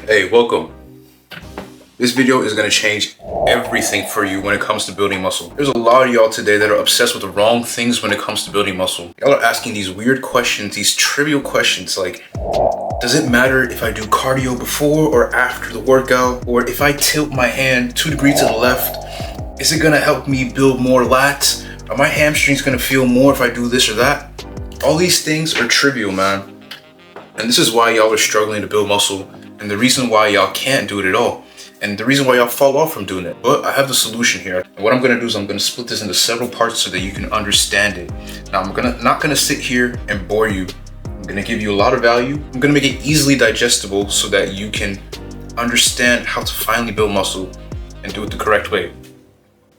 Hey, welcome. This video is going to change everything for you when it comes to building muscle. There's a lot of y'all today that are obsessed with the wrong things when it comes to building muscle. Y'all are asking these weird questions, these trivial questions like, does it matter if I do cardio before or after the workout? Or if I tilt my hand 2 degrees to the left, is it going to help me build more lats? Are my hamstrings going to feel more if I do this or that? All these things are trivial, man. And this is why y'all are struggling to build muscle, and the reason why y'all can't do it at all, and the reason why y'all fall off from doing it. But I have the solution here. And what I'm gonna do is I'm gonna split this into several parts so that you can understand it. Now I'm not gonna sit here and bore you. I'm gonna give you a lot of value. I'm gonna make it easily digestible so that you can understand how to finally build muscle and do it the correct way.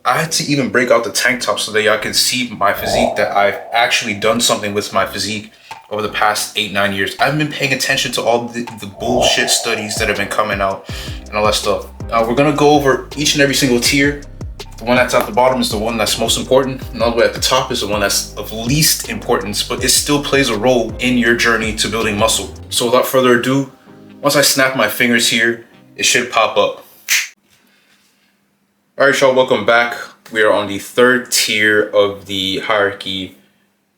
I had to even break out the tank top so that y'all can see my physique, that I've actually done something with my physique over the past 8-9 years. I've been paying attention to all the bullshit studies that have been coming out and all that stuff. We're gonna go over each and every single tier. The one that's at the bottom is the one that's most important, and all the way at the top is the one that's of least importance, but it still plays a role in your journey to building muscle. So without further ado, once I snap my fingers here, it should pop up. All right, y'all, welcome back. We are on the third tier of the hierarchy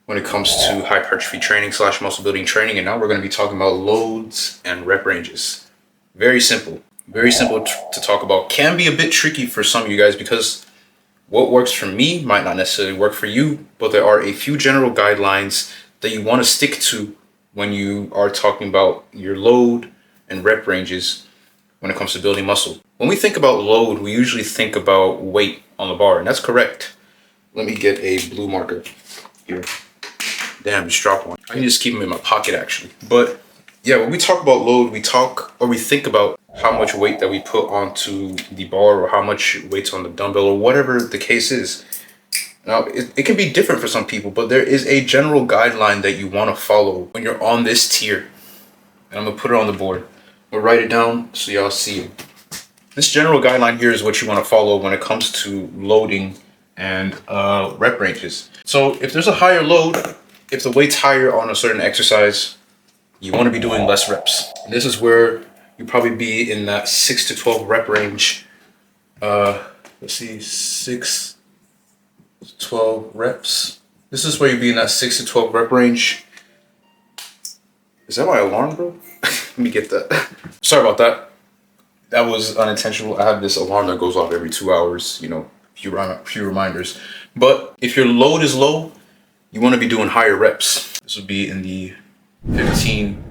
when it comes to hypertrophy training / muscle building training. And now we're going to be talking about loads and rep ranges. Very simple to talk about. Can be a bit tricky for some of you guys because what works for me might not necessarily work for you, but there are a few general guidelines that you want to stick to when you are talking about your load and rep ranges when it comes to building muscle. When we think about load, we usually think about weight on the bar, and that's correct. Let me get a blue marker here. Damn, just dropped one. I can just keep them in my pocket actually. But yeah, when we talk about load, we think about how much weight that we put onto the bar or how much weight's on the dumbbell or whatever the case is. Now, it can be different for some people, but there is a general guideline that you want to follow when you're on this tier. And I'm gonna put it on the board. We'll write it down so y'all see it. This general guideline here is what you want to follow when it comes to loading and rep ranges. So if there's a higher load, if the weight's higher on a certain exercise, you want to be doing less reps. And this is where you probably be in that 6 to 12 rep range. Let's see, 6 to 12 reps. This is where you'd be in that 6 to 12 rep range. Is that my alarm, bro? Let me get that. Sorry about that. That was unintentional. I have this alarm that goes off every 2 hours, a few reminders. But if your load is low, you want to be doing higher reps. This would be in the 15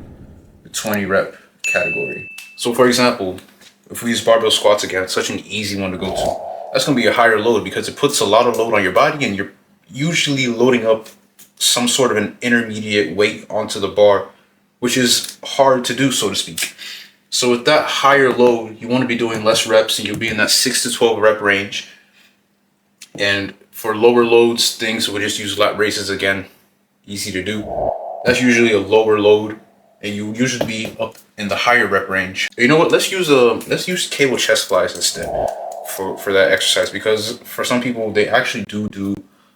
to 20 rep category. So for example, if we use barbell squats again, it's such an easy one to go to. That's going to be a higher load because it puts a lot of load on your body and you're usually loading up some sort of an intermediate weight onto the bar, which is hard to do, so to speak. So with that higher load, you want to be doing less reps and you'll be in that 6 to 12 rep range. And for lower loads, things we'll just use lat raises again. Easy to do. That's usually a lower load, and you usually be up in the higher rep range. You know what? Let's use cable chest flies instead for that exercise, because for some people they actually do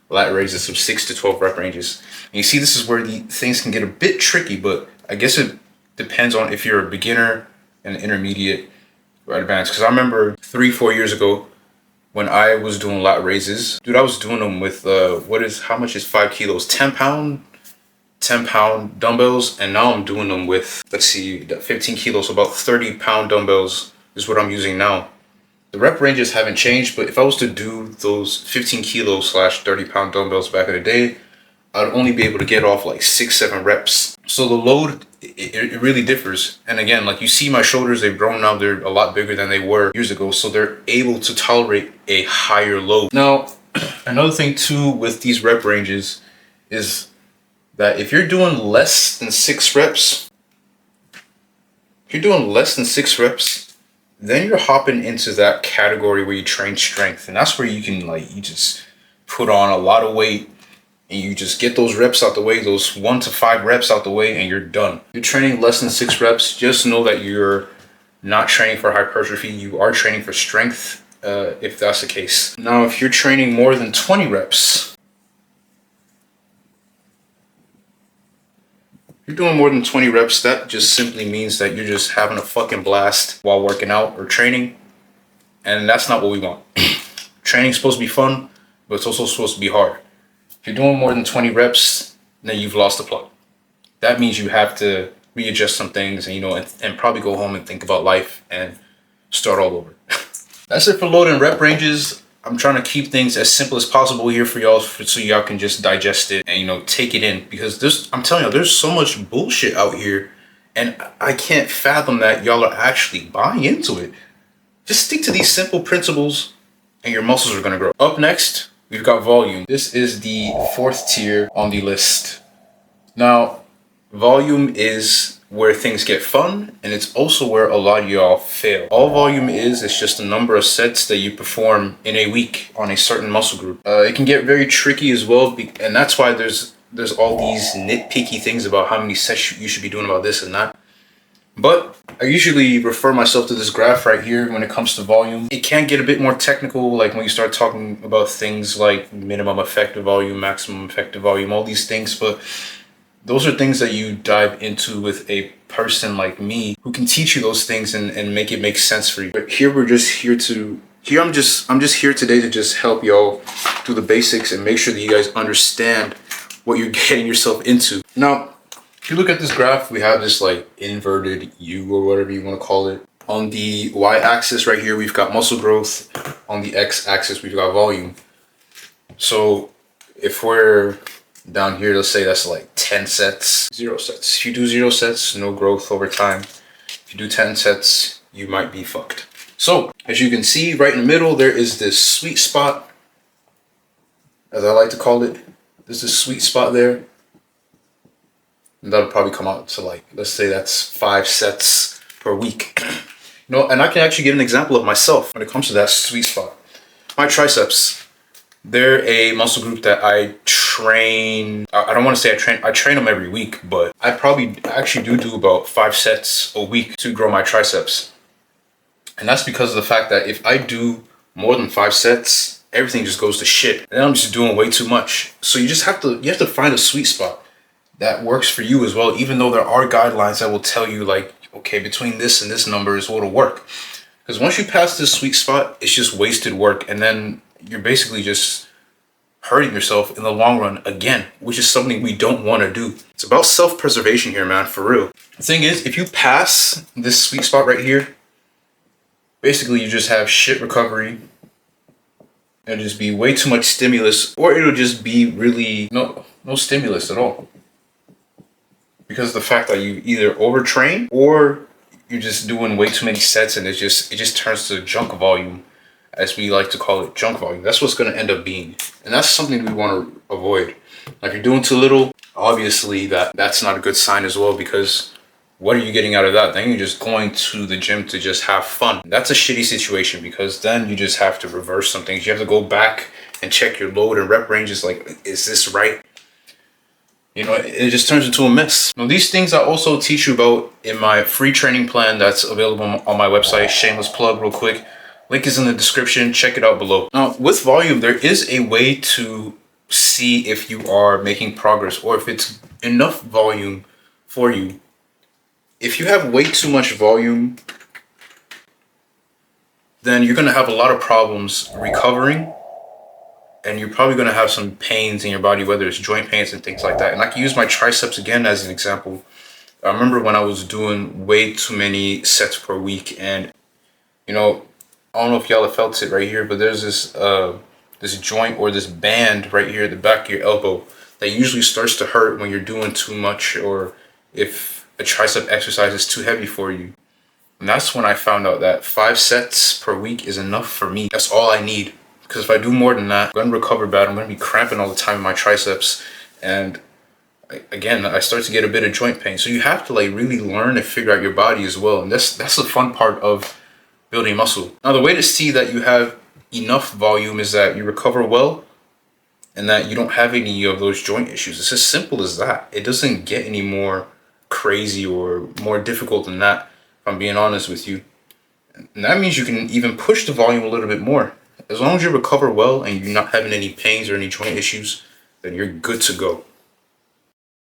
lat raises of 6 to 12 rep ranges. And you see, this is where the things can get a bit tricky, but I guess it depends on if you're a beginner, an intermediate, or advanced. Because I remember 3-4 years ago, when I was doing lat raises, dude, I was doing them with, how much is 5 kilos? 10 pound dumbbells. And now I'm doing them with, let's see, 15 kilos, so about 30 pound dumbbells is what I'm using now. The rep ranges haven't changed, but if I was to do those 15 kilos / 30 pound dumbbells back in the day, I'd only be able to get off like 6-7 reps. So the load, it really differs. And again, like you see my shoulders, they've grown now. They're a lot bigger than they were years ago. So they're able to tolerate a higher load. Now, another thing too with these rep ranges is that if you're doing less than 6 reps, then you're hopping into that category where you train strength. And that's where you can you just put on a lot of weight. And you just get those reps out the way, those 1 to 5 reps out the way, and you're done. If you're training less than 6 reps, just know that you're not training for hypertrophy. You are training for strength, if that's the case. Now, if you're training more than 20 reps, If you're doing more than 20 reps, that just simply means that you're just having a fucking blast while working out or training. And that's not what we want. Training's supposed to be fun, but it's also supposed to be hard. If you're doing more than 20 reps, then you've lost the plot. That means you have to readjust some things and, and probably go home and think about life and start all over. That's it for load and rep ranges. I'm trying to keep things as simple as possible here for y'all so y'all can just digest it and, take it in. Because I'm telling you, there's so much bullshit out here and I can't fathom that y'all are actually buying into it. Just stick to these simple principles and your muscles are going to grow. Up next, we've got volume. This is the 4th tier on the list. Now, volume is where things get fun, and it's also where a lot of y'all fail. All volume is just a number of sets that you perform in a week on a certain muscle group. It can get very tricky as well, and that's why there's all these nitpicky things about how many sets you should be doing about this and that. But I usually refer myself to this graph right here when it comes to volume. It can get a bit more technical, like when you start talking about things like minimum effective volume, maximum effective volume, all these things, but those are things that you dive into with a person like me who can teach you those things and make it make sense for you. But here I'm just here today to just help y'all do the basics and make sure that you guys understand what you're getting yourself into. Now, if you look at this graph, we have this like inverted U or whatever you want to call it. On the y-axis right here, we've got muscle growth. On the x-axis, we've got volume. So if we're down here, let's say that's like 10 sets, 0 sets. If you do 0 sets, no growth over time. If you do 10 sets, you might be fucked. So as you can see right in the middle, there is this sweet spot, as I like to call it. There's this sweet spot there. And that'll probably come out to like, let's say that's 5 sets per week. And I can actually give an example of myself when it comes to that sweet spot. My triceps, they're a muscle group that I train. I don't want to say I train them every week, but I probably actually do about 5 sets a week to grow my triceps. And that's because of the fact that if I do more than 5 sets, everything just goes to shit. And I'm just doing way too much. So you have to find a sweet spot that works for you as well, even though there are guidelines that will tell you like, okay, between this and this number is what'll work. Because once you pass this sweet spot, it's just wasted work, and then you're basically just hurting yourself in the long run again, which is something we don't want to do. It's about self-preservation here, man, for real. The thing is, if you pass this sweet spot right here, basically you just have shit recovery. It'll just be way too much stimulus, or it'll just be really no stimulus at all. Because of the fact that you either overtrain or you're just doing way too many sets, and it just turns to junk volume, as we like to call it, junk volume. That's what's going to end up being, and that's something we want to avoid. Like, if you're doing too little, obviously that's not a good sign as well, because what are you getting out of that? Then you're just going to the gym to just have fun. That's a shitty situation, because then you just have to reverse some things. You have to go back and check your load and rep ranges. Like, is this right? It just turns into a mess. Now, these things I also teach you about in my free training plan that's available on my website. Shameless plug real quick. Link is in the description. Check it out below. Now, with volume, there is a way to see if you are making progress or if it's enough volume for you. If you have way too much volume, then you're going to have a lot of problems recovering. And you're probably going to have some pains in your body, whether it's joint pains and things like that. And I can use my triceps again as an example. I remember when I was doing way too many sets per week. And, I don't know if y'all have felt it right here, but there's this joint or this band right here at the back of your elbow that usually starts to hurt when you're doing too much, or if a tricep exercise is too heavy for you. And that's when I found out that 5 sets per week is enough for me. That's all I need. Because if I do more than that, I'm going to recover bad. I'm going to be cramping all the time in my triceps. And again, I start to get a bit of joint pain. So you have to really learn and figure out your body as well. And that's the fun part of building muscle. Now, the way to see that you have enough volume is that you recover well and that you don't have any of those joint issues. It's as simple as that. It doesn't get any more crazy or more difficult than that, if I'm being honest with you. And that means you can even push the volume a little bit more. As long as you recover well and you're not having any pains or any joint issues, then you're good to go.